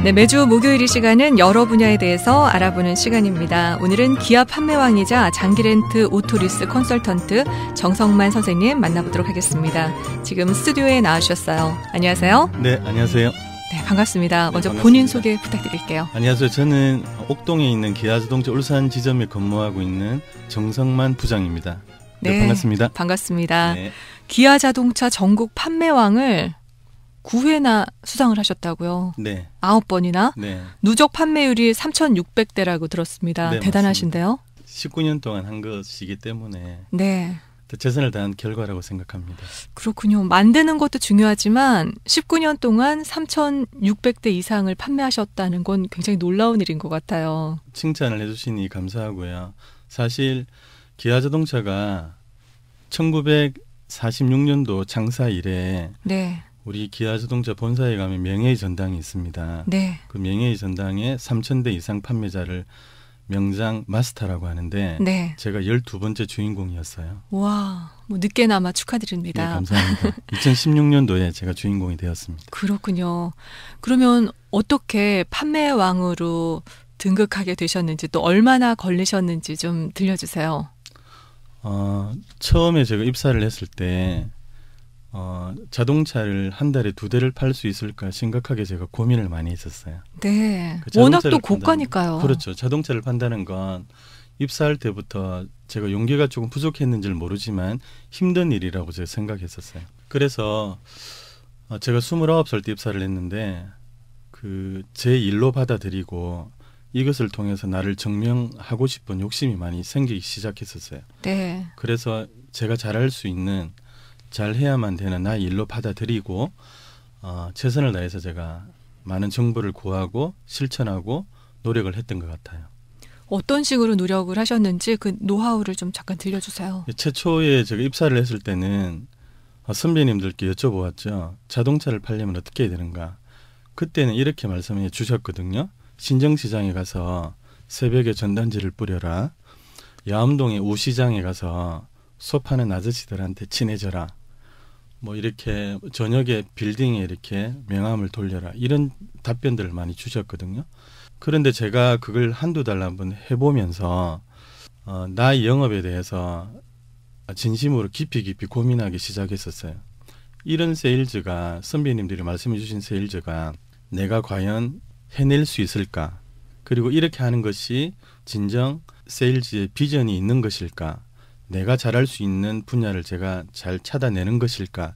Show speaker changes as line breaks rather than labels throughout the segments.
네, 매주 목요일 이 시간은 여러 분야에 대해서 알아보는 시간입니다. 오늘은 기아 판매왕이자 장기렌트 오토리스 컨설턴트 정성만 선생님 만나보도록 하겠습니다. 지금 스튜디오에 나와주셨어요. 안녕하세요.
네, 안녕하세요.
네, 반갑습니다. 먼저
반갑습니다.
본인 소개 부탁드릴게요.
안녕하세요. 저는 옥동에 있는 기아자동차 울산 지점에 근무하고 있는 정성만 부장입니다. 네, 반갑습니다.
반갑습니다.
네.
기아자동차 전국 판매왕을 9회나 수상을 하셨다고요?
네.
9번이나?
네.
누적 판매율이 3,600대라고 들었습니다.
네,
대단하신데요?
19년 동안 한 것이기 때문에
네.
최선을 다한 결과라고 생각합니다.
그렇군요. 만드는 것도 중요하지만 19년 동안 3,600대 이상을 판매하셨다는 건 굉장히 놀라운 일인 것 같아요.
칭찬을 해주시니 감사하고요. 사실 기아자동차가 1946년도 창사 이래
네.
우리 기아자동차 본사에 가면 명예의 전당이 있습니다.
네.
그 명예의 전당에 3,000대 이상 판매자를 명장 마스터라고 하는데
네.
제가 12번째 주인공이었어요.
와, 뭐 늦게나마 축하드립니다.
네, 감사합니다. 2016년도에 제가 주인공이 되었습니다.
그렇군요. 그러면 어떻게 판매왕으로 등극하게 되셨는지 또 얼마나 걸리셨는지 좀 들려주세요.
처음에 제가 입사를 했을 때 자동차를 한 달에 2대를 팔 수 있을까 심각하게 제가 고민을 많이 했었어요.
네.
그
워낙 또 고가니까요.
그렇죠. 자동차를 판다는 건 입사할 때부터 제가 용기가 조금 부족했는지를 모르지만 힘든 일이라고 제가 생각했었어요. 그래서 제가 29살 때 입사를 했는데 그 제 일로 받아들이고 이것을 통해서 나를 증명하고 싶은 욕심이 많이 생기기 시작했었어요.
네.
그래서 제가 잘할 수 있는 잘해야만 되는 나의 일로 받아들이고 최선을 다해서 제가 많은 정보를 구하고 실천하고 노력을 했던 것 같아요.
어떤 식으로 노력을 하셨는지 그 노하우를 좀 잠깐 들려주세요.
최초에 제가 입사를 했을 때는 선배님들께 여쭤보았죠. 자동차를 팔려면 어떻게 해야 되는가. 그때는 이렇게 말씀해 주셨거든요. 신정시장에 가서 새벽에 전단지를 뿌려라. 야암동의 우시장에 가서 소 파는 아저씨들한테 친해져라. 뭐 이렇게 저녁에 빌딩에 이렇게 명함을 돌려라. 이런 답변들을 많이 주셨거든요. 그런데 제가 그걸 한두 달 한번 해보면서 나의 영업에 대해서 진심으로 깊이 고민하기 시작했었어요. 이런 세일즈가 선배님들이 말씀해 주신 세일즈가 내가 과연 해낼 수 있을까? 그리고 이렇게 하는 것이 진정 세일즈의 비전이 있는 것일까? 내가 잘할 수 있는 분야를 제가 잘 찾아내는 것일까?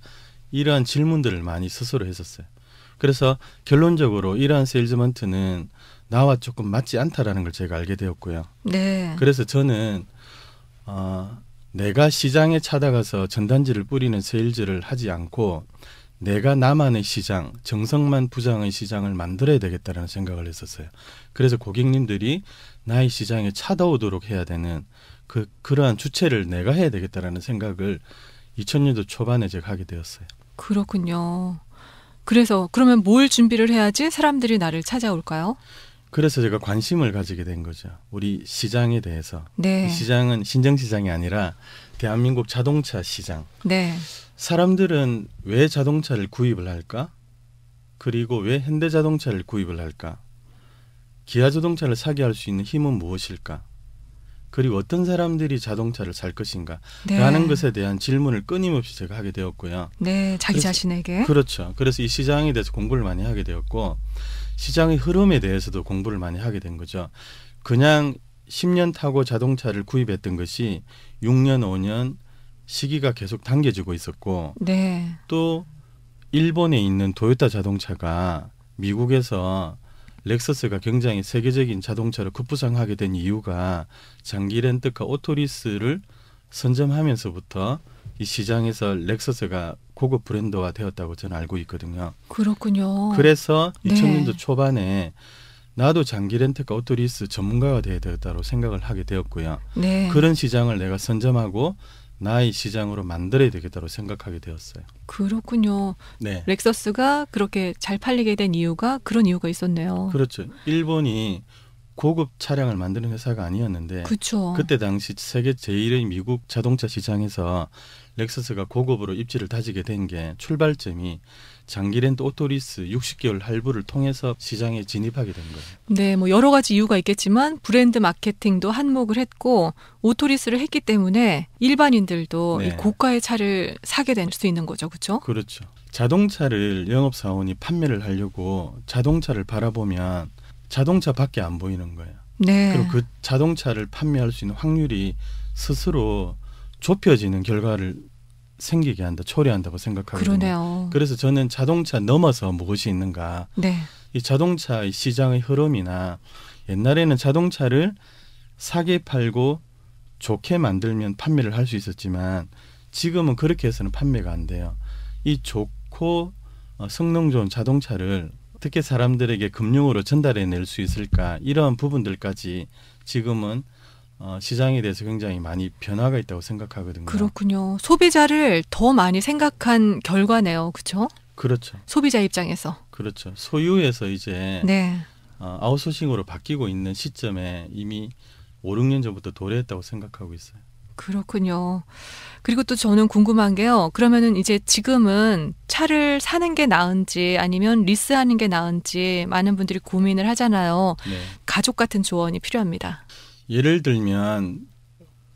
이러한 질문들을 많이 스스로 했었어요. 그래서 결론적으로 이러한 세일즈먼트는 나와 조금 맞지 않다라는 걸 제가 알게 되었고요.
네.
그래서 저는 내가 시장에 찾아가서 전단지를 뿌리는 세일즈를 하지 않고 내가 나만의 시장, 정성만 부장의 시장을 만들어야 되겠다라는 생각을 했었어요. 그래서 고객님들이 나의 시장에 찾아오도록 해야 되는 그러한 주체를 내가 해야 되겠다라는 생각을 2000년도 초반에 제가 하게 되었어요.
그렇군요. 그래서 그러면 뭘 준비를 해야지 사람들이 나를 찾아올까요?
그래서 제가 관심을 가지게 된 거죠. 우리 시장에 대해서.
네.
이 시장은 신정시장이 아니라 대한민국 자동차 시장.
네.
사람들은 왜 자동차를 구입을 할까? 그리고 왜 현대자동차를 구입을 할까? 기아자동차를 사게 할 수 있는 힘은 무엇일까? 그리고 어떤 사람들이 자동차를 살 것인가?
네.
라는 것에 대한 질문을 끊임없이 제가 하게 되었고요.
네, 자기 자신에게.
그렇죠. 그래서 이 시장에 대해서 공부를 많이 하게 되었고 시장의 흐름에 대해서도 공부를 많이 하게 된 거죠. 그냥 10년 타고 자동차를 구입했던 것이 6년, 5년 시기가 계속 당겨지고 있었고
네.
또 일본에 있는 도요타 자동차가 미국에서 렉서스가 굉장히 세계적인 자동차로 급부상하게 된 이유가 장기 렌트카 오토리스를 선점하면서부터 이 시장에서 렉서스가 고급 브랜드화 되었다고 저는 알고 있거든요.
그렇군요.
그래서
네.
2000년도 초반에 나도 장기 렌트카 오토리스 전문가가 되어야 되겠다고 생각을 하게 되었고요.
네.
그런 시장을 내가 선점하고 나의 시장으로 만들어야 되겠다고 생각하게 되었어요.
그렇군요.
네.
렉서스가 그렇게 잘 팔리게 된 이유가 그런 이유가 있었네요.
그렇죠. 일본이 고급 차량을 만드는 회사가 아니었는데
그렇죠.
그때 당시 세계 제1의 미국 자동차 시장에서 렉서스가 고급으로 입지를 다지게 된 게 출발점이 장기 렌트 오토리스 60개월 할부를 통해서 시장에 진입하게 된 거예요.
네, 뭐 여러 가지 이유가 있겠지만 브랜드 마케팅도 한몫을 했고 오토리스를 했기 때문에 일반인들도
네.
이 고가의 차를 사게 될 수 있는 거죠. 그렇죠?
그렇죠. 자동차를 영업사원이 판매를 하려고 자동차를 바라보면 자동차밖에 안 보이는 거예요.
네.
그리고 그 자동차를 판매할 수 있는 확률이 스스로 좁혀지는 결과를 생기게 한다, 초래한다고 생각하거든요.
그러네요.
그래서 저는 자동차 넘어서 무엇이 있는가.
네.
이 자동차 시장의 흐름이나 옛날에는 자동차를 사게 팔고 좋게 만들면 판매를 할 수 있었지만 지금은 그렇게 해서는 판매가 안 돼요. 이 좋고 성능 좋은 자동차를 어떻게 사람들에게 금융으로 전달해낼 수 있을까, 이러한 부분들까지 지금은 시장에 대해서 굉장히 많이 변화가 있다고 생각하거든요.
그렇군요. 소비자를 더 많이 생각한 결과네요. 그렇죠?
그렇죠.
소비자 입장에서.
그렇죠. 소유에서 이제
네.
아웃소싱으로 바뀌고 있는 시점에 이미 5, 6년 전부터 도래했다고 생각하고 있어요.
그렇군요. 그리고 또 저는 궁금한 게요. 그러면은 이제 지금은 차를 사는 게 나은지 아니면 리스하는 게 나은지 많은 분들이 고민을 하잖아요.
네.
가족 같은 조언이 필요합니다.
예를 들면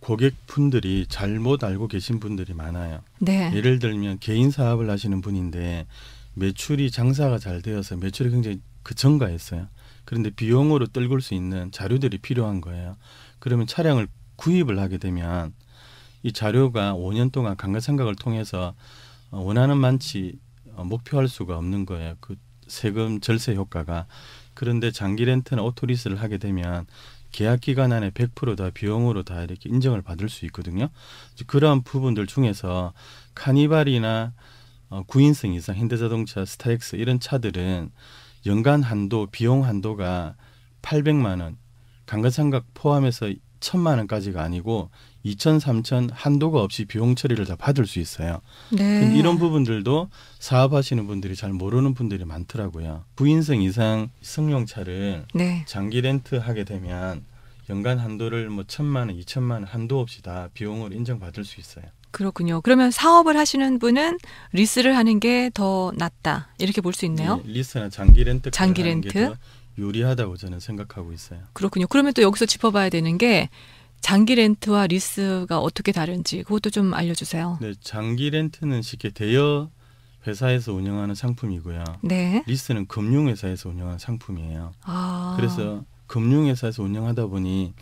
고객분들이 잘못 알고 계신 분들이 많아요.
네.
예를 들면 개인 사업을 하시는 분인데 매출이 장사가 잘 되어서 매출이 굉장히 증가했어요. 그런데 비용으로 떨굴 수 있는 자료들이 필요한 거예요. 그러면 차량을 구입을 하게 되면 이 자료가 5년 동안 감가상각을 통해서 원하는 만치 목표할 수가 없는 거예요. 그 세금 절세 효과가. 그런데 장기 렌트나 오토리스를 하게 되면 계약 기간 안에 100% 다 비용으로 다 이렇게 인정을 받을 수 있거든요. 그러한 부분들 중에서 카니발이나 9인승 이상 현대자동차 스타렉스 이런 차들은 연간 한도 비용 한도가 800만 원, 감가상각 포함해서 1,000만 원까지가 아니고 2천, 3천 한도가 없이 비용 처리를 다 받을 수 있어요.
네.
이런 부분들도 사업하시는 분들이 잘 모르는 분들이 많더라고요. 9인승 이상 승용차를
네.
장기 렌트 하게 되면 연간 한도를 뭐 1,000만 원, 2천만 원 한도 없이 다 비용을 인정받을 수 있어요.
그렇군요. 그러면 사업을 하시는 분은 리스를 하는 게 더 낫다. 이렇게 볼 수 있네요.
네, 리스나 장기 렌트
장기
하는 게
렌트?
더 유리하다고 저는 생각하고 있어요.
그렇군요. 그러면 또 여기서 짚어봐야 되는 게 장기 렌트와 리스가 어떻게 다른지 그것도 좀 알려주세요.
네, 장기 렌트는 쉽게 대여 회사에서 운영하는 상품이고요.
네.
리스는 금융회사에서 운영하는 상품이에요.
아.
그래서 금융회사에서 운영하다 보니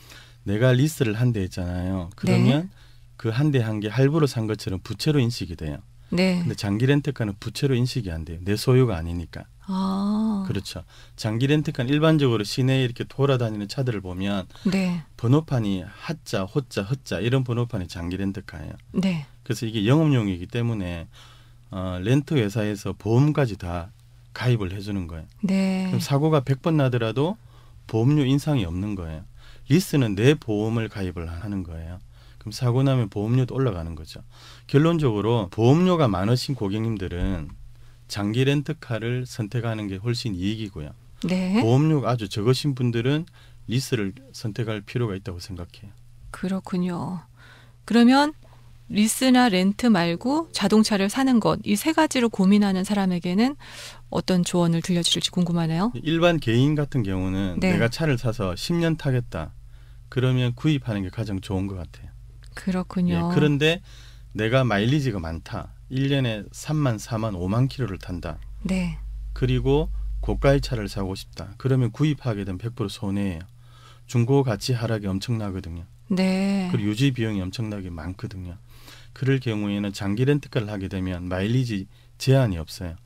내가 리스를 한 대 했잖아요. 그러면
네.
그 한 대 한 개 할부로 산 것처럼 부채로 인식이 돼요.
네.
근데 장기 렌트카는 부채로 인식이 안 돼요. 내 소유가 아니니까.
아.
그렇죠. 장기 렌트카는 일반적으로 시내에 이렇게 돌아다니는 차들을 보면
네.
번호판이 하자, 호자, 허자 이런 번호판이 장기 렌트카예요.
네.
그래서 이게 영업용이기 때문에 렌트 회사에서 보험까지 다 가입을 해주는 거예요.
네.
그럼 사고가 100번 나더라도 보험료 인상이 없는 거예요. 리스는 내 보험을 가입을 하는 거예요. 그럼 사고 나면 보험료도 올라가는 거죠. 결론적으로 보험료가 많으신 고객님들은 장기 렌트카를 선택하는 게 훨씬 이익이고요.
네.
보험료가 아주 적으신 분들은 리스를 선택할 필요가 있다고 생각해요.
그렇군요. 그러면 리스나 렌트 말고 자동차를 사는 것, 이 세 가지로 고민하는 사람에게는 어떤 조언을 들려주실지 궁금하네요.
일반 개인 같은 경우는
네.
내가 차를 사서 10년 타겠다. 그러면 구입하는 게 가장 좋은 것 같아요.
그렇군요.
예, 그런데 내가 마일리지가 많다. 1년에 3만, 4만, 5만 킬로를 탄다.
네.
그리고 고가의 차를 사고 싶다. 그러면 구입하게 되면 100% 손해예요. 중고 가치 하락이 엄청나거든요.
네.
그리고 유지 비용이 엄청나게 많거든요. 그럴 경우에는 장기 렌트카를 하게 되면 마일리지 제한이 없어요.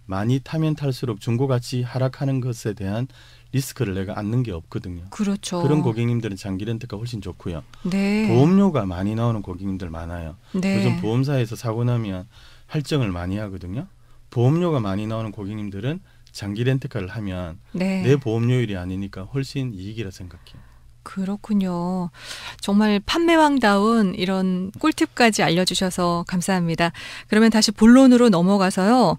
많이 타면 탈수록 중고 가치 하락하는 것에 대한 리스크를 내가 안는 게 없거든요.
그렇죠.
그런 고객님들은 장기 렌트가 훨씬 좋고요.
네.
보험료가 많이 나오는 고객님들 많아요.
네.
요즘 보험사에서 사고 나면 할증을 많이 하거든요. 보험료가 많이 나오는 고객님들은 장기 렌트카를 하면
네.
내 보험료율이 아니니까 훨씬 이익이라 생각해요.
그렇군요. 정말 판매왕다운 이런 꿀팁까지 알려주셔서 감사합니다. 그러면 다시 본론으로 넘어가서요.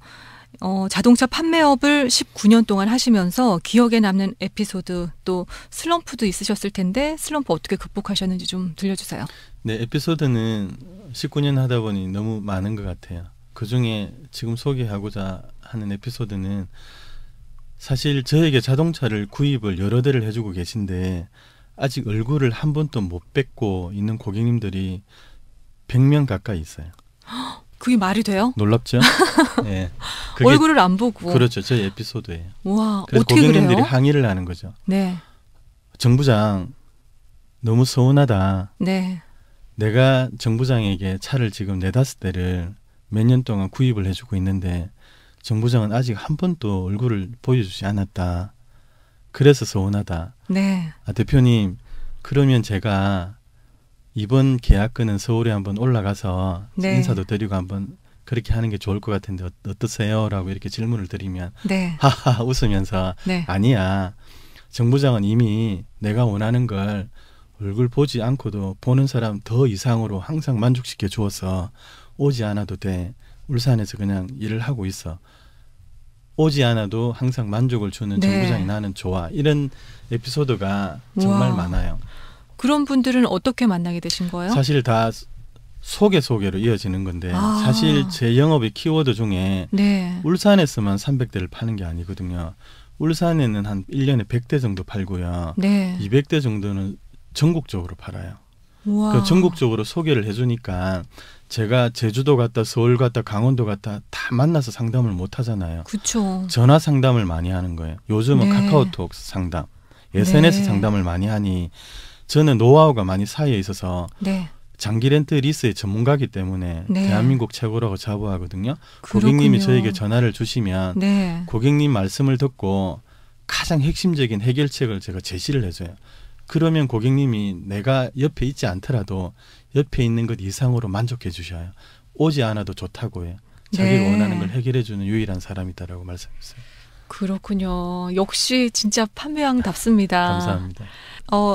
자동차 판매업을 19년 동안 하시면서 기억에 남는 에피소드 또 슬럼프도 있으셨을 텐데 슬럼프 어떻게 극복하셨는지 좀 들려주세요.
네, 에피소드는 19년 하다 보니 너무 많은 것 같아요. 그중에 지금 소개하고자 하는 에피소드는 사실 저에게 자동차를 구입을 여러 대를 해주고 계신데 아직 얼굴을 한 번도 못 뵙고 있는 고객님들이 100명 가까이 있어요.
그게 말이 돼요?
놀랍죠? 네,
얼굴을 안 보고.
그렇죠. 저희 에피소드예요.
와,
그래서
어떻게
고객님들이
그래요?
항의를 하는 거죠.
네.
정부장 너무 서운하다.
네.
내가 정부장에게 차를 지금 4-5대를 몇 년 동안 구입을 해주고 있는데 정부장은 아직 한 번도 얼굴을 보여주지 않았다. 그래서 서운하다.
네.
대표님, 그러면 제가 이번 계약건은 서울에 한번 올라가서
네.
인사도 드리고 한번 그렇게 하는 게 좋을 것 같은데 어떠세요? 라고 이렇게 질문을 드리면
네.
하하 웃으면서
네.
아니야. 정부장은 이미 내가 원하는 걸 얼굴 보지 않고도 보는 사람 더 이상으로 항상 만족시켜 주어서 오지 않아도 돼. 울산에서 그냥 일을 하고 있어. 오지 않아도 항상 만족을 주는
네.
정부장이 나는 좋아. 이런 에피소드가 정말
우와.
많아요.
그런 분들은 어떻게 만나게 되신 거예요?
사실 다 소개로 이어지는 건데 사실 제 영업의 키워드 중에
네.
울산에서만 300대를 파는 게 아니거든요. 울산에는 한 1년에 100대 정도 팔고요.
네.
200대 정도는 전국적으로 팔아요.
우와.
전국적으로 소개를 해주니까 제가 제주도 갔다 서울 갔다 강원도 갔다 다 만나서 상담을 못 하잖아요.
그렇죠.
전화 상담을 많이 하는 거예요. 요즘은
네.
카카오톡 상담, SNS
네.
상담을 많이 하니 저는 노하우가 많이 쌓여 있어서
네.
장기 렌트 리스의 전문가이기 때문에
네.
대한민국 최고라고 자부하거든요.
그렇군요.
고객님이 저에게 전화를 주시면
네.
고객님 말씀을 듣고 가장 핵심적인 해결책을 제가 제시를 해줘요. 그러면 고객님이 내가 옆에 있지 않더라도 옆에 있는 것 이상으로 만족해 주셔요. 오지 않아도 좋다고 해요. 자기가
네.
원하는 걸 해결해 주는 유일한 사람이다라고 말씀했어요.
그렇군요. 역시 진짜 판매왕답습니다.
감사합니다.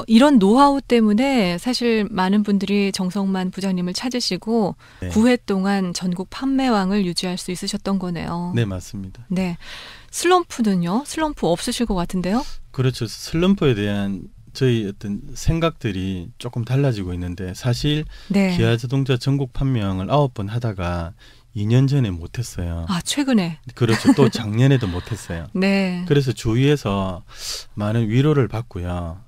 이런 노하우 때문에 사실 많은 분들이 정성만 부장님을 찾으시고
네.
9회 동안 전국 판매왕을 유지할 수 있으셨던 거네요.
네, 맞습니다.
네. 슬럼프는요? 슬럼프 없으실 것 같은데요?
그렇죠. 슬럼프에 대한 저희 어떤 생각들이 조금 달라지고 있는데 사실
네.
기아 자동차 전국 판매왕을 9번 하다가 2년 전에 못했어요.
아, 최근에.
그렇죠. 또 작년에도 못했어요.
네.
그래서 주위에서 많은 위로를 받고요.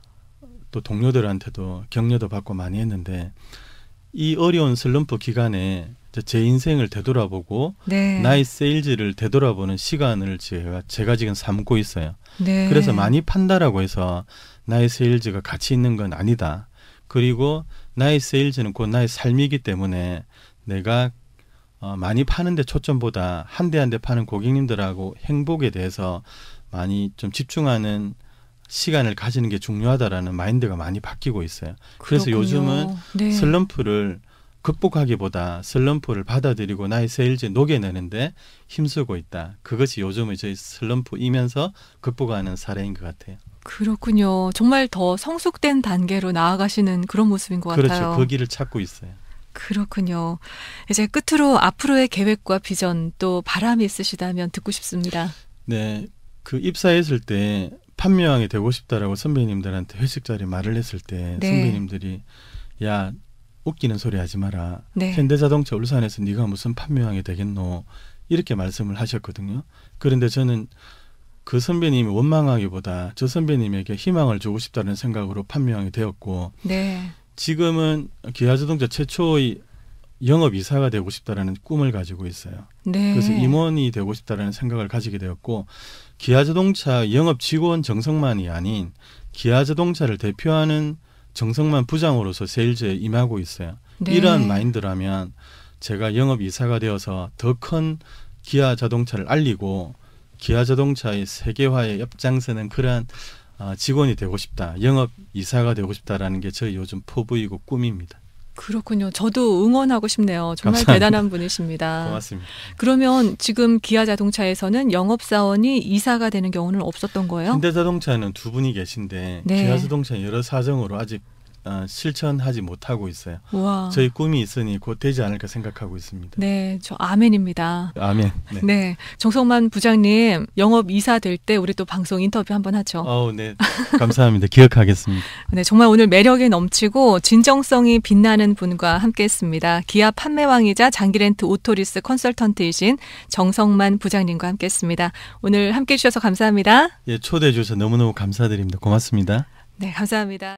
또 동료들한테도 격려도 받고 많이 했는데 이 어려운 슬럼프 기간에 제 인생을 되돌아보고
네.
나의 세일즈를 되돌아보는 시간을 제가 지금 삼고 있어요.
네.
그래서 많이 판다라고 해서 나의 세일즈가 가치 있는 건 아니다. 그리고 나의 세일즈는 곧 나의 삶이기 때문에 내가 많이 파는 데 초점보다 한 대 한 대 파는 고객님들하고 행복에 대해서 많이 좀 집중하는 시간을 가지는 게 중요하다라는 마인드가 많이 바뀌고 있어요. 그래서
그렇군요.
요즘은
네.
슬럼프를 극복하기보다 슬럼프를 받아들이고 나의 세일즈에 녹여내는데 힘쓰고 있다. 그것이 요즘의 저희 슬럼프이면서 극복하는 사례인 것 같아요.
그렇군요. 정말 더 성숙된 단계로 나아가시는 그런 모습인 것
그렇죠.
같아요.
그 길을 찾고 있어요.
그렇군요. 이제 끝으로 앞으로의 계획과 비전 또 바람이 있으시다면 듣고 싶습니다.
네, 그 입사했을 때 판매왕이 되고 싶다라고 선배님들한테 회식 자리에 말을 했을 때
네.
선배님들이 야 웃기는 소리 하지 마라.
네.
현대자동차 울산에서 네가 무슨 판매왕이 되겠노. 이렇게 말씀을 하셨거든요. 그런데 저는 그 선배님이 원망하기보다 저 선배님에게 희망을 주고 싶다는 생각으로 판매왕이 되었고
네.
지금은 기아자동차 최초의 영업이사가 되고 싶다라는 꿈을 가지고 있어요.
네.
그래서 임원이 되고 싶다라는 생각을 가지게 되었고 기아자동차 영업 직원 정성만이 아닌 기아자동차를 대표하는 정성만 부장으로서 세일즈에 임하고 있어요.
네.
이러한 마인드라면 제가 영업이사가 되어서 더 큰 기아자동차를 알리고 기아자동차의 세계화에 옆장서는 그러한 직원이 되고 싶다. 영업이사가 되고 싶다라는 게 저희 요즘 포부이고 꿈입니다.
그렇군요. 저도 응원하고 싶네요. 정말
감사합니다.
대단한 분이십니다.
고맙습니다.
그러면 지금 기아자동차에서는 영업사원이 이사가 되는 경우는 없었던 거예요?
현대자동차는 두 분이 계신데
네.
기아자동차는 여러 사정으로 아직 실천하지 못하고 있어요.
우와.
저희 꿈이 있으니 곧 되지 않을까 생각하고 있습니다.
네, 저 아멘입니다.
아멘. 네.
네, 정성만 부장님 영업 이사 될 때 우리 또 방송 인터뷰 한번 하죠.
네, 감사합니다. 기억하겠습니다.
네, 정말 오늘 매력에 넘치고 진정성이 빛나는 분과 함께했습니다. 기아 판매왕이자 장기렌트 오토리스 컨설턴트이신 정성만 부장님과 함께했습니다. 오늘 함께해 주셔서 감사합니다.
예, 초대해 주셔서 너무너무 감사드립니다. 고맙습니다.
네, 감사합니다.